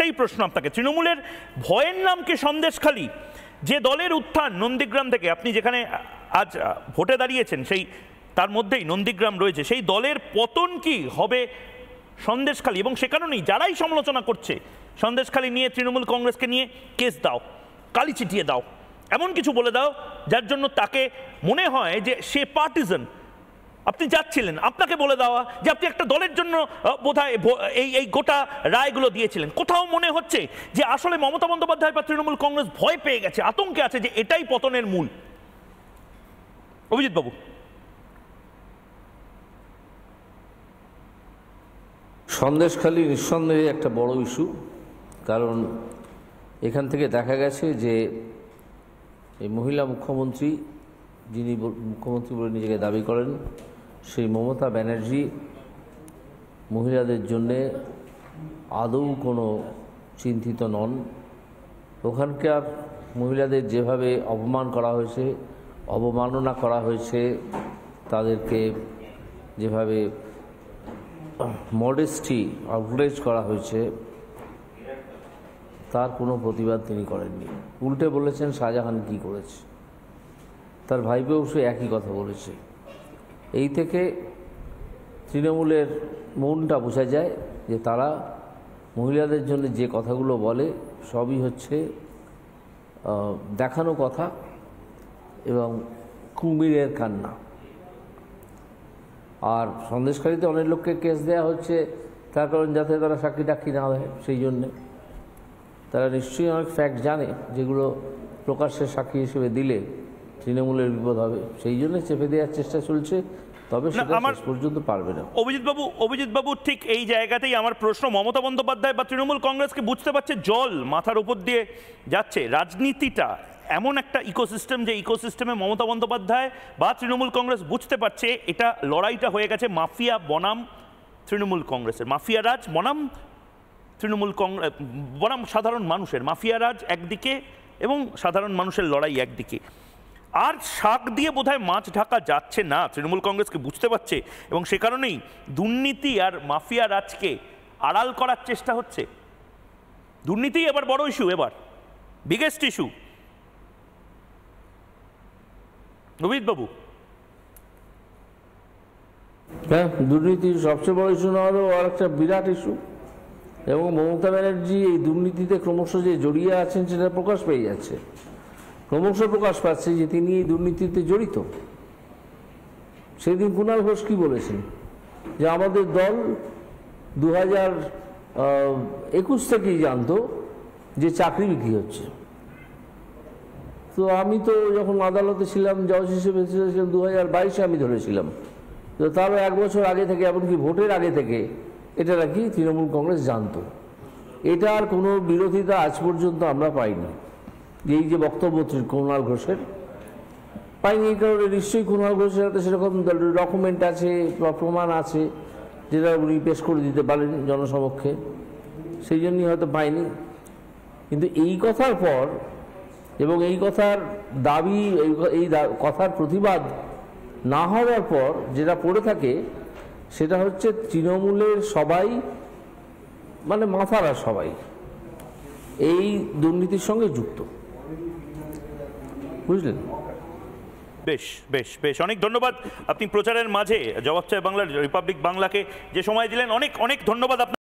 একটাই প্রশ্ন আপনাকে, তৃণমূলের ভয়ের নাম কি সন্দেশখালী? যে দলের উত্থান নন্দীগ্রাম থেকে, আপনি যেখানে আজ ভোটে দাঁড়িয়েছেন সেই তার মধ্যেই নন্দীগ্রাম রয়েছে, সেই দলের পতন কি হবে সন্দেশখালী? এবং সে কারণেই যারাই সমালোচনা করছে সন্দেশখালী নিয়ে, তৃণমূল কংগ্রেসকে নিয়ে কেস দাও, কালি চিটিয়ে দাও, এমন কিছু বলে দাও যার জন্য তাকে মনে হয় যে সে পার্টিজান। আপনি যাচ্ছিলেন, আপনাকে বলে দেওয়া যে আপনি একটা দলের জন্য বোধহয় এই গোটা রায়গুলো দিয়েছিলেন। কোথাও মনে হচ্ছে যে আসলে মমতা বন্দ্যোপাধ্যায় বা তৃণমূল কংগ্রেস ভয় পেয়ে গেছে, আতঙ্কে আছে যে এটাই পতনের মূল। অভিজিৎ বাবু। সন্দেশখালী নিঃসন্দেহে একটা বড় ইস্যু, কারণ এখান থেকে দেখা গেছে যে এই মহিলা মুখ্যমন্ত্রী, যিনি মুখ্যমন্ত্রী বলে নিজেকে দাবি করেন, সেই মমতা ব্যানার্জি মহিলাদের জন্যে আদৌ কোনো চিন্তিত নন। ওখানকার মহিলাদের যেভাবে অপমান করা হয়েছে, অবমাননা করা হয়েছে, তাদেরকে যেভাবে মডেস্টি আউটরেজ করা হয়েছে, তার কোনো প্রতিবাদ তিনি করেননি। উল্টে বলেছেন শাহজাহান কি করেছে, তার ভাইপো সে একই কথা বলেছে। এই থেকে তৃণমূলের মনটা বোঝা যায় যে তারা মহিলাদের জন্য যে কথাগুলো বলে সবই হচ্ছে দেখানো কথা এবং কুমিরের কান্না। আর সন্দেশখালীতে অনেক লোককে কেস দেওয়া হচ্ছে তার কারণ যাতে তারা সাক্ষী টাক্ষী না হয়, সেই জন্যে তারা নিশ্চয়ই অনেক ফ্যাক্ট জানে যেগুলো প্রকাশ্যে সাক্ষী হিসেবে দিলে তৃণমূলের বিপদ হবে, সেই জন্য চেপে দেওয়ার চেষ্টা চলছে। তবে সেটা শেষ পর্যন্ত পারবে না। অভিজিৎ বাবু ঠিক এই জায়গাতেই আমার প্রশ্ন, মমতা বন্দ্যোপাধ্যায় বা তৃণমূল কংগ্রেসকে বুঝতে পারছে জল মাথার উপর দিয়ে যাচ্ছে। রাজনীতিটা এমন একটা ইকোসিস্টেম যে ইকোসিস্টেমে মমতা বন্দ্যোপাধ্যায় বা তৃণমূল কংগ্রেস বুঝতে পারছে এটা লড়াইটা হয়ে গেছে মাফিয়া বনাম তৃণমূল কংগ্রেসের, মাফিয়া রাজ বনাম তৃণমূল কংগ্রেস বনাম সাধারণ মানুষের, মাফিয়া রাজ একদিকে এবং সাধারণ মানুষের লড়াই একদিকে। আর শাক দিয়ে বোধহয় মাছ ঢাকা যাচ্ছে না, তৃণমূল কংগ্রেসকে বুঝতে পারছে এবং সে কারণেই দুর্নীতি আর মাফিয়া রাজকে আড়াল করার চেষ্টা হচ্ছে। দুর্নীতি এবার বড় ইস্যু, এবার বিগেস্ট ইস্যু। অভিজিৎ বাবু। হ্যাঁ, দুর্নীতি সবচেয়ে বড় ইস্যু না হলেও আর একটা বিরাট ইস্যু, এবং মমতা ব্যানার্জি এই দুর্নীতিতে ক্রমশ যে জড়িয়ে আছেন সেটা প্রকাশ পেয়ে যাচ্ছে। ক্রমশ প্রকাশ পাচ্ছে যে তিনি এই দুর্নীতিতে জড়িত। সেদিন কুণাল ঘোষ কি বলেছেন যে আমাদের দল 2021 থেকেই জানতো যে চাকরি বিক্রি হচ্ছে। তো আমি তো যখন আদালতে ছিলাম, জজ হিসেবে ছিলাম 2022-এ আমি ধরেছিলাম, তো তারও 1 বছর আগে থেকে, এমনকি ভোটের আগে থেকে এটা নাকি তৃণমূল কংগ্রেস জানতো। এটার কোনো বিরোধিতা আজ পর্যন্ত আমরা পাইনি। এই যে বক্তব্য কুণাল ঘোষের, পাইনি এই কারণে নিশ্চয়ই কুণাল ঘোষের হাতে সেরকম ডকুমেন্ট আছে বা প্রমাণ আছে যেটা উনি পেশ করে দিতে পারেন জনসমক্ষে, সেই জন্যই হয়তো পাইনি। কিন্তু এই কথার পর এবং এই কথার দাবি, এই কথার প্রতিবাদ না হওয়ার পর যেটা পড়ে থাকে সেটা হচ্ছে তৃণমূলের সবাই, মানে মাথারা সবাই এই দুর্নীতির সঙ্গে যুক্ত। বুঝলেন? বেশ বেশ বেশ, অনেক ধন্যবাদ। আপনি প্রচারের মাঝে জবাব চাই বাংলার, রিপাবলিক বাংলাকে যে সময় দিলেন, অনেক অনেক ধন্যবাদ আপনার।